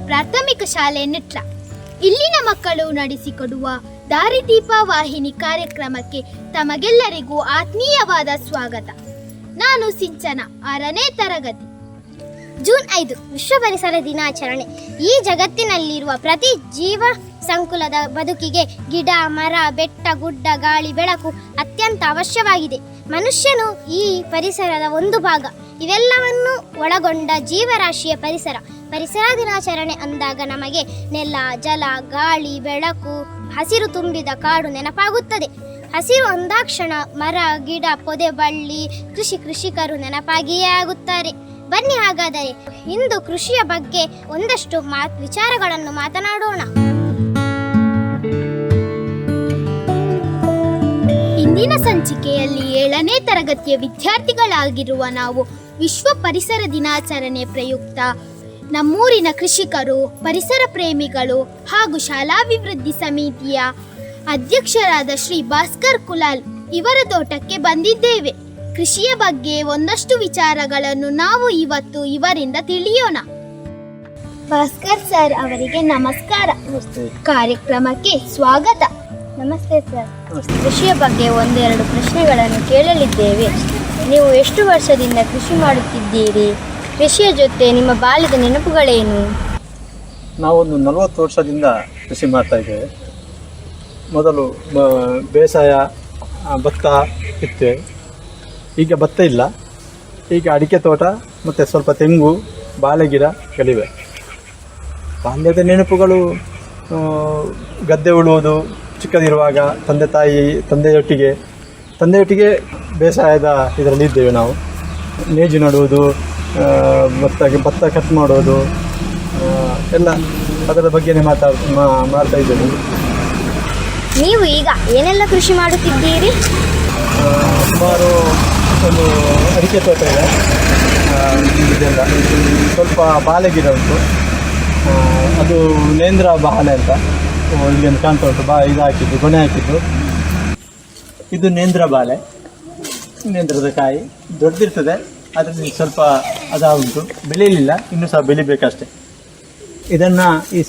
ಪ್ರಾಥಮಿಕ ಶಾಲೆ ನೆಟ್ಲ. ಇಲ್ಲಿನ ಮಕ್ಕಳು ನಡೆಸಿಕೊಡುವ ದಾರಿದೀಪ ವಾಹಿನಿ ಕಾರ್ಯಕ್ರಮಕ್ಕೆ ತಮಗೆಲ್ಲರಿಗೂ ಆತ್ಮೀಯವಾದ ಸ್ವಾಗತ. ನಾನು ಸಿಂಚನ, 6ನೇ ತರಗತಿ. ಜೂನ್ 5 ವಿಶ್ವ ಪರಿಸರ ದಿನಾಚರಣೆ. ಈ ಜಗತ್ತಿನಲ್ಲಿರುವ ಪ್ರತಿ ಜೀವ ಸಂಕುಲದ ಬದುಕಿಗೆ ಗಿಡ, ಮರ, ಬೆಟ್ಟ, ಗುಡ್ಡ, ಗಾಳಿ, ಬೆಳಕು ಅತ್ಯಂತ ಅವಶ್ಯವಾಗಿದೆ. ಮನುಷ್ಯನು ಈ ಪರಿಸರದ ಒಂದು ಭಾಗ. ಇವೆಲ್ಲವನ್ನು ಒಳಗೊಂಡ ಜೀವರಾಶಿಯ ಪರಿಸರ. ಪರಿಸರ ದಿನಾಚರಣೆ ಅಂದಾಗ ನಮಗೆ ನೆಲ, ಜಲ, ಗಾಳಿ, ಬೆಳಕು, ಹಸಿರು ತುಂಬಿದ ಕಾಡು ನೆನಪಾಗುತ್ತದೆ. ಹಸಿರು ಅಂದಾಕ್ಷಣ ಮರ, ಗಿಡ, ಪೊದೆ, ಬಳ್ಳಿ, ಕೃಷಿಕರು ನೆನಪಾಗಿಯೇ ಆಗುತ್ತಾರೆ. ಬನ್ನಿ ಹಾಗಾದರೆ ಇಂದು ಕೃಷಿಯ ಬಗ್ಗೆ ಒಂದಷ್ಟು ವಿಚಾರಗಳನ್ನು ಮಾತನಾಡೋಣ. ಇಂದಿನ ಸಂಚಿಕೆಯಲ್ಲಿ 7ನೇ ತರಗತಿಯ ವಿದ್ಯಾರ್ಥಿಗಳಾಗಿರುವ ನಾವು ವಿಶ್ವ ಪರಿಸರ ದಿನಾಚರಣೆ ಪ್ರಯುಕ್ತ ನಮ್ಮೂರಿನ ಕೃಷಿಕರು, ಪರಿಸರ ಪ್ರೇಮಿಗಳು ಹಾಗೂ ಶಾಲಾಭಿವೃದ್ಧಿ ಸಮಿತಿಯ ಅಧ್ಯಕ್ಷರಾದ ಶ್ರೀ ಭಾಸ್ಕರ್ ಕುಲಾಲ್ ಇವರ ತೋಟಕ್ಕೆ ಬಂದಿದ್ದೇವೆ. ಕೃಷಿಯ ಬಗ್ಗೆ ಒಂದಷ್ಟು ವಿಚಾರಗಳನ್ನು ನಾವು ಇವತ್ತು ಇವರಿಂದ ತಿಳಿಯೋಣ. ಭಾಸ್ಕರ್ ಸರ್ ಅವರಿಗೆ ನಮಸ್ಕಾರ. ಕಾರ್ಯಕ್ರಮಕ್ಕೆ ಸ್ವಾಗತ. ನಮಸ್ತೆ ಸರ್. ಕೃಷಿಯ ಬಗ್ಗೆ ಒಂದೆರಡು ಪ್ರಶ್ನೆಗಳನ್ನು ಕೇಳಲಿದ್ದೇವೆ. ನೀವು ಎಷ್ಟು ವರ್ಷದಿಂದ ಕೃಷಿ ಮಾಡುತ್ತಿದ್ದೀರಿ? ಕೃಷಿಯ ಜೊತೆ ನಿಮ್ಮ ಬಾಲ್ಯದ ನೆನಪುಗಳೇನು? ನಾವೊಂದು 40 ವರ್ಷದಿಂದ ಕೃಷಿ ಮಾಡ್ತಾ ಇದ್ದೇವೆ. ಮೊದಲು ಬೇಸಾಯ ಭತ್ತ ಇತ್ತೇವೆ. ಈಗ ಭತ್ತ ಇಲ್ಲ, ಈಗ ಅಡಿಕೆ ತೋಟ ಮತ್ತು ಸ್ವಲ್ಪ ತೆಂಗು, ಬಾಳೆ ಗಿಡಗಳಿವೆ. ಬಾಲ್ಯದ ನೆನಪುಗಳು ಗದ್ದೆ ಉಳುವುದು, ಚಿಕ್ಕದಿರುವಾಗ ತಂದೆಯೊಟ್ಟಿಗೆ ಬೇಸಾಯದ ಇದರಲ್ಲಿ ಇದ್ದೇವೆ. ನಾವು ನೇಜು ನಡುವುದು, ಭತ್ತ ಕಟ್ ಮಾಡೋದು ಎಲ್ಲ ಅದರ ಬಗ್ಗೆನೇ ಮಾಡ್ತಾ ಇದ್ದೇವೆ. ನೀವು ಈಗ ಏನೆಲ್ಲ ಕೃಷಿ ಮಾಡುತ್ತಿದ್ದೀರಿ? ಸುಮಾರು ಒಂದು ಅಡಿಕೆ ತೋಟ ಇದೆ, ಇದೆಲ್ಲ ಸ್ವಲ್ಪ ಬಾಳೆ ಗಿಡ ಉಂಟು. ಅದು ನೇಂದ್ರ ಬಾಳೆ ಅಂತ ಇಲ್ಲಿ ಒಂದು ಕಾಣ್ತಾ ಉಂಟು. ಇದು ಹಾಕಿದ್ದು, ಗೊನೆ ಹಾಕಿದ್ದು. ಇದು ನೇಂದ್ರ ಬಾಳೆ. ನೇಂದ್ರದ ಕಾಯಿ ದೊಡ್ಡದಿರ್ತದೆ, ಅದರಲ್ಲಿ ಸ್ವಲ್ಪ ಉಂಟು, ಬೆಳೆಯಲಿಲ್ಲ, ಇನ್ನೂ ಸಹ ಬೆಳಿಬೇಕಷ್ಟೆ. ಇದನ್ನು ಈ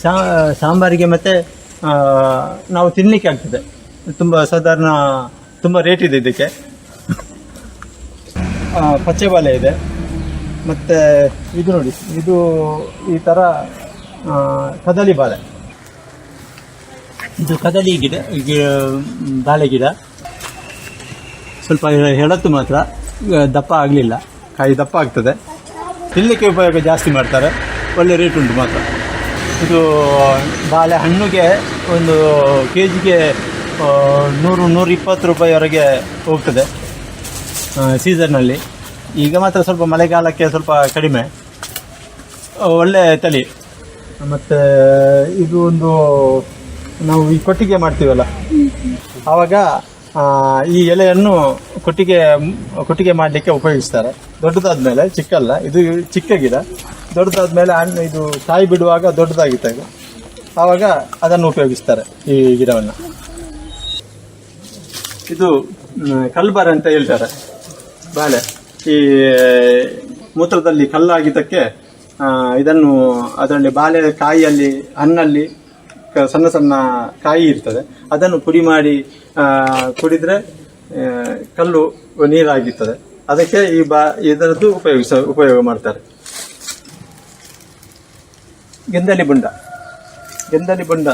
ಸಾಂಬಾರಿಗೆ ಮತ್ತು ನಾವು ತಿನ್ನಲಿಕ್ಕೆ ಆಗ್ತದೆ. ಸಾಧಾರಣ ತುಂಬ ರೇಟ್ ಇದೆ ಇದಕ್ಕೆ. ಪಚ್ಚೆ ಬಾಳೆ ಇದೆ. ಮತ್ತು ಇದು ನೋಡಿ, ಇದು ಈ ಥರ ಕದಳಿ ಬಾಳೆ. ಇದು ಕದಳಿ ಗಿಡ, ಬಾಳೆ ಗಿಡ. ಸ್ವಲ್ಪ ಹೆಳತ್ತು ಮಾತ್ರ ದಪ್ಪ ಆಗಲಿಲ್ಲ, ಕಾಯಿ ದಪ್ಪ ಆಗ್ತದೆ. ತಿನ್ನಲಿಕ್ಕೆ ಉಪಯೋಗ ಜಾಸ್ತಿ ಮಾಡ್ತಾರೆ, ಒಳ್ಳೆ ರೇಟ್ ಉಂಟು ಮಾತ್ರ. ಇದು ಬಾಳೆ ಹಣ್ಣಿಗೆ ಒಂದು ಕೆಜಿಗೆ 100-120 ರೂಪಾಯಿವರೆಗೆ ಹೋಗ್ತದೆ ಸೀಸನ್ನಲ್ಲಿ. ಈಗ ಮಾತ್ರ ಸ್ವಲ್ಪ ಮಳೆಗಾಲಕ್ಕೆ ಸ್ವಲ್ಪ ಕಡಿಮೆ. ಒಳ್ಳೆ ತಳಿ. ಮತ್ತು ಇದು ಒಂದು ನಾವು ಈ ಕೊಟ್ಟಿಗೆ ಮಾಡ್ತೀವಲ್ಲ, ಆವಾಗ ಈ ಎಲೆಯನ್ನು ಕೊಟ್ಟಿಗೆ ಮಾಡಲಿಕ್ಕೆ ಉಪಯೋಗಿಸ್ತಾರೆ. ದೊಡ್ಡದಾದ್ಮೇಲೆ, ಚಿಕ್ಕಲ್ಲ, ಇದು ಚಿಕ್ಕ ಗಿಡ. ದೊಡ್ಡದಾದ್ಮೇಲೆ ಹಣ್ಣು ಇದು ಕಾಯಿ ಬಿಡುವಾಗ ದೊಡ್ಡದಾಗಿತ್ತಾಗ ಆವಾಗ ಅದನ್ನು ಉಪಯೋಗಿಸ್ತಾರೆ, ಈ ಗಿಡವನ್ನು. ಇದು ಕಲ್ಬಾರೆ ಅಂತ ಹೇಳ್ತಾರೆ ಬಾಳೆ. ಈ ಮೂತ್ರದಲ್ಲಿ ಕಲ್ಲಾಗಿದ್ದಕ್ಕೆ ಇದನ್ನು ಅದರಲ್ಲಿ ಬಾಳೆ ಕಾಯಿಯಲ್ಲಿ, ಹಣ್ಣಲ್ಲಿ ಸಣ್ಣ ಸಣ್ಣ ಕಾಯಿ ಇರ್ತದೆ, ಅದನ್ನು ಪುಡಿ ಮಾಡಿ ಕುಡಿದ್ರೆ ಕಲ್ಲು ನೀರಾಗಿರ್ತದೆ. ಅದಕ್ಕೆ ಇದರದ್ದು ಉಪಯೋಗ ಮಾಡ್ತಾರೆ. ಗೆಂದಲಿ ಬುಂಡ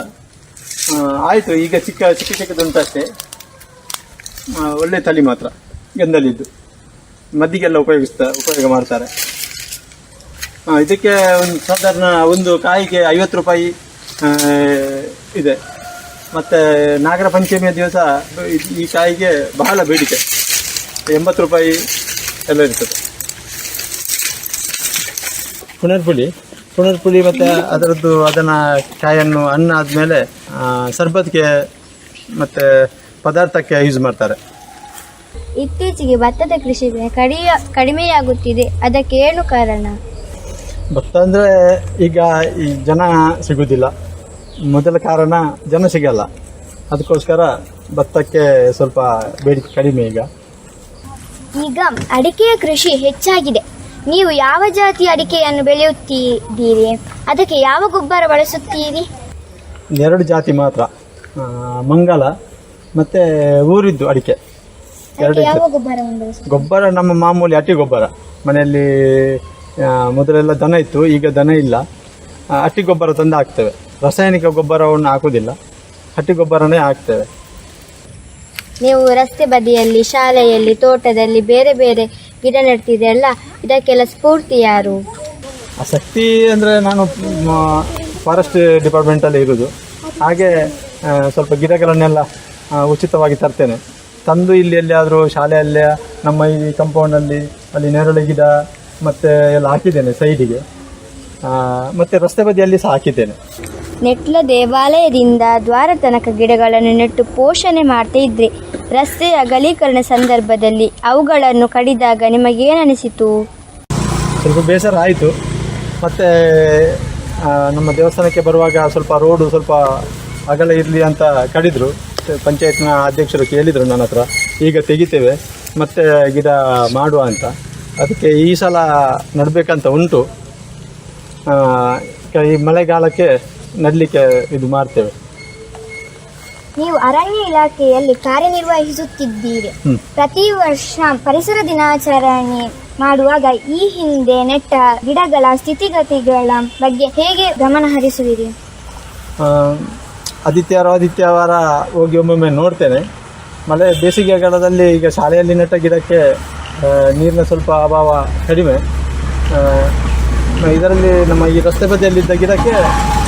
ಆಯಿತು. ಈಗ ಚಿಕ್ಕದುಂಟಷ್ಟೇ, ಒಳ್ಳೆ ತಳಿ ಮಾತ್ರ ಗೆಂದಲಿದ್ದು. ಮದ್ದಿಗೆಲ್ಲ ಉಪಯೋಗ ಮಾಡ್ತಾರೆ. ಇದಕ್ಕೆ ಒಂದು ಸಾಧಾರಣ ಒಂದು ಕಾಯಿಗೆ 50 ರೂಪಾಯಿ ಇದೆ. ಮತ್ತು ನಾಗರ ಪಂಚಮಿಯ ದಿವಸ ಈ ಕಾಯಿಗೆ ಬಹಳ ಬೇಡಿಕೆ, 80 ರೂಪಾಯಿ ಎಲ್ಲ ಇರ್ತದೆ. ಪುನರ್ಪುಳಿ ಮತ್ತು ಅದನ್ನು ಕಾಯನ್ನು ಹಣ್ಣು ಆದಮೇಲೆ ಸರ್ಬತ್ಗೆ ಮತ್ತು ಪದಾರ್ಥಕ್ಕೆ ಯೂಸ್ ಮಾಡ್ತಾರೆ. ಇತ್ತೀಚೆಗೆ ಭತ್ತದ ಕೃಷಿ ಕಡಿಮೆಯಾಗುತ್ತಿದೆ, ಅದಕ್ಕೆ ಏನು ಕಾರಣ? ಭತ್ತ ಅಂದರೆ ಈಗ ಈ ಜನ ಸಿಗೋದಿಲ್ಲ. ಮೊದಲ ಕಾರಣ ಜನ ಸಿಗಲ್ಲ, ಅದಕ್ಕೋಸ್ಕರ ಭತ್ತಕ್ಕೆ ಸ್ವಲ್ಪ ಬೇಡಿಕೆ ಕಡಿಮೆ. ಈಗ ಅಡಿಕೆಯ ಕೃಷಿ ಹೆಚ್ಚಾಗಿದೆ. ನೀವು ಯಾವ ಜಾತಿಯ ಅಡಿಕೆಯನ್ನು ಬೆಳೆಯುತ್ತಿದ್ದೀರಿ? ಅದಕ್ಕೆ ಯಾವ ಗೊಬ್ಬರ ಬಳಸುತ್ತೀರಿ? 2 ಜಾತಿ ಮಾತ್ರ, ಮಂಗಲ ಮತ್ತು ಊರಿದ್ದು ಅಡಿಕೆ. 2 ಯಾವ ಗೊಬ್ಬರವನ್ನು ಬಳಸುತ್ತೀರಿ? ಗೊಬ್ಬರ ನಮ್ಮ ಮಾಮೂಲಿ ಹಟ್ಟಿ ಗೊಬ್ಬರ. ಮನೆಯಲ್ಲಿ ಮೊದಲೆಲ್ಲ ದನ ಇತ್ತು, ಈಗ ದನ ಇಲ್ಲ. ಹಟ್ಟಿ ಗೊಬ್ಬರ ತಂದು ಹಾಕ್ತೇವೆ. ರಾಸಾಯನಿಕ ಗೊಬ್ಬರವನ್ನು ಹಾಕುವುದಿಲ್ಲ, ಹಟ್ಟಿ ಗೊಬ್ಬರನೇ ಹಾಕ್ತೇವೆ. ನೀವು ರಸ್ತೆ ಬದಿಯಲ್ಲಿ, ಶಾಲೆಯಲ್ಲಿ, ತೋಟದಲ್ಲಿ ಬೇರೆ ಬೇರೆ ಗಿಡ ನೆಡ್ತಿದೆಯಲ್ಲ, ಇದಕ್ಕೆಲ್ಲ ಸ್ಫೂರ್ತಿ ಯಾರು? ಆಸಕ್ತಿ ಅಂದರೆ ನಾನು ಫಾರೆಸ್ಟ್ ಡಿಪಾರ್ಟ್ಮೆಂಟಲ್ಲಿ ಇರೋದು, ಹಾಗೆ ಸ್ವಲ್ಪ ಗಿಡಗಳನ್ನೆಲ್ಲ ಉಚಿತವಾಗಿ ತರ್ತೇನೆ. ತಂದು ಇಲ್ಲಿ ಎಲ್ಲಿಯಾದರೂ ಶಾಲೆಯಲ್ಲೇ ನಮ್ಮ ಈ ಕಂಪೌಂಡಲ್ಲಿ ಅಲ್ಲಿ ನೇರಳೆ ಗಿಡ ಮತ್ತು ಎಲ್ಲ ಹಾಕಿದ್ದೇನೆ ಸೈಡಿಗೆ, ಮತ್ತು ರಸ್ತೆ ಬದಿಯಲ್ಲಿ ಸಹ ಹಾಕಿದ್ದೇನೆ. ನೆಟ್ಲ ದೇವಾಲಯದಿಂದ ದ್ವಾರ ತನಕ ಗಿಡಗಳನ್ನು ನೆಟ್ಟು ಪೋಷಣೆ ಮಾಡ್ತಾ ಇದ್ರಿ. ರಸ್ತೆಯ ಅಗಲೀಕರಣ ಸಂದರ್ಭದಲ್ಲಿ ಅವುಗಳನ್ನು ಕಡಿದಾಗ ನಿಮಗೇನನಿಸಿತು? ಸ್ವಲ್ಪ ಬೇಸರ ಆಯಿತು. ಮತ್ತು ನಮ್ಮ ದೇವಸ್ಥಾನಕ್ಕೆ ಬರುವಾಗ ಸ್ವಲ್ಪ ರೋಡು ಸ್ವಲ್ಪ ಅಗಲ ಇರಲಿ ಅಂತ ಕಡಿದರು. ಪಂಚಾಯತ್ನ ಅಧ್ಯಕ್ಷರು ಕೇಳಿದರು ನನ್ನ ಹತ್ರ, ಈಗ ತೆಗಿತೇವೆ ಮತ್ತು ಗಿಡ ಮಾಡುವ ಅಂತ. ಅದಕ್ಕೆ ಈ ಸಲ ನಡಬೇಕಂತ ಉಂಟು. ಈ ಮಳೆಗಾಲಕ್ಕೆ ನಡಲಿಕ್ಕೆ ಇದು ಮಾಡ್ತೇವೆ. ನೀವು ಅರಣ್ಯ ಇಲಾಖೆಯಲ್ಲಿ ಕಾರ್ಯನಿರ್ವಹಿಸುತ್ತಿದ್ದೀರಿ. ಪ್ರತಿ ವರ್ಷ ಪರಿಸರ ದಿನಾಚರಣೆ ಮಾಡುವಾಗ ಈ ಹಿಂದೆ ನೆಟ್ಟ ಗಿಡಗಳ ಸ್ಥಿತಿಗತಿಗಳ ಬಗ್ಗೆ ಹೇಗೆ ಗಮನ ಹರಿಸುವಿರಿ? ಆದಿತ್ಯವಾರ ಹೋಗಿ ಒಮ್ಮೊಮ್ಮೆ ನೋಡ್ತೇನೆ. ಬೇಸಿಗೆಗಾಲದಲ್ಲಿ ಈಗ ಶಾಲೆಯಲ್ಲಿ ನೆಟ್ಟ ಗಿಡಕ್ಕೆ ನೀರಿನ ಸ್ವಲ್ಪ ಅಭಾವ ಕಡಿಮೆ. ಇದರಲ್ಲಿ ನಮ್ಮ ಈ ರಸ್ತೆ ಬದಿಯಲ್ಲಿದ್ದ ಗಿಡಕ್ಕೆ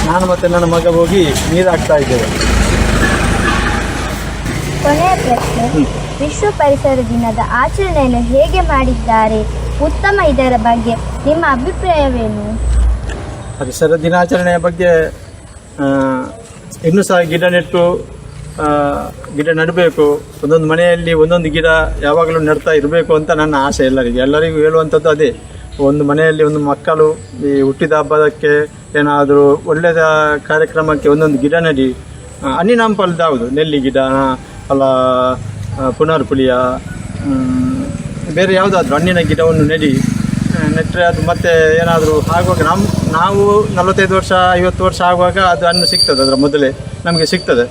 ನಾನು ಮತ್ತು ನನ್ನ ಮಗ ಹೋಗಿ ನೀರು ಹಾಕ್ತಾ ಇದ್ದೇವೆ. ಕೊನೆಯ ಪ್ರಶ್ನೆ, ವಿಶ್ವ ಪರಿಸರ ದಿನದ ಆಚರಣೆಯನ್ನು ಹೇಗೆ ಮಾಡಿದ್ದಾರೆ? ಉತ್ತಮ, ಇದರ ಬಗ್ಗೆ ನಿಮ್ಮ ಅಭಿಪ್ರಾಯವೇನು? ಪರಿಸರ ದಿನಾಚರಣೆಯ ಬಗ್ಗೆ ಇನ್ನೂ ಸಹ ಗಿಡ ನೆಟ್ಟು ಗಿಡ ನೆಡಬೇಕು. ಒಂದೊಂದು ಮನೆಯಲ್ಲಿ ಒಂದೊಂದು ಗಿಡ ಯಾವಾಗಲೂ ನೆಡ್ತಾ ಇರಬೇಕು ಅಂತ ನನ್ನ ಆಸೆ. ಎಲ್ಲರಿಗೂ ಹೇಳುವಂಥದ್ದು ಅದೇ. ಒಂದು ಮನೆಯಲ್ಲಿ ಒಂದು ಮಕ್ಕಳು ಈ ಹುಟ್ಟಿದ ಹಬ್ಬದಕ್ಕೆ ಏನಾದರೂ ಒಳ್ಳೆಯದ ಕಾರ್ಯಕ್ರಮಕ್ಕೆ ಒಂದೊಂದು ಗಿಡ ನೆಡಿ. ಹಣ್ಣಿನ ಹಂಪಲ್ದು ಯಾವುದು, ನೆಲ್ಲಿ ಗಿಡ ಅಲ್ಲ ಪುನರ್ಪುಳಿಯ ಬೇರೆ ಯಾವುದಾದ್ರೂ ಹಣ್ಣಿನ ಗಿಡವನ್ನು ನೆಟ್ಟರೆ ಅದು ಮತ್ತೆ ಏನಾದರೂ ಆಗುವಾಗ ನಾವು 45 ವರ್ಷ 50 ವರ್ಷ ಆಗುವಾಗ ಅದು ಹಣ್ಣು ಸಿಗ್ತದೆ. ಅದರ ಮೊದಲೇ ನಮಗೆ ಸಿಗ್ತದೆ.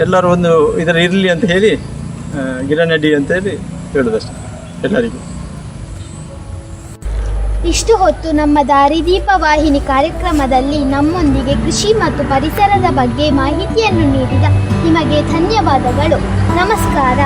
ಎಲ್ಲರೂ ಒಂದು ಇದರ ಇರಲಿ ಅಂತ ಹೇಳಿ ಗಿಡ ನೆಡಿ ಅಂತ ಹೇಳಿ ಹೇಳೋದಷ್ಟೇ ಎಲ್ಲರಿಗೂ. ಇಷ್ಟು ಹೊತ್ತು ನಮ್ಮ ದಾರಿದೀಪ ವಾಹಿನಿ ಕಾರ್ಯಕ್ರಮದಲ್ಲಿ ನಮ್ಮೊಂದಿಗೆ ಕೃಷಿ ಮತ್ತು ಪರಿಸರದ ಬಗ್ಗೆ ಮಾಹಿತಿಯನ್ನು ನೀಡಿದ ನಿಮಗೆ ಧನ್ಯವಾದಗಳು. ನಮಸ್ಕಾರ.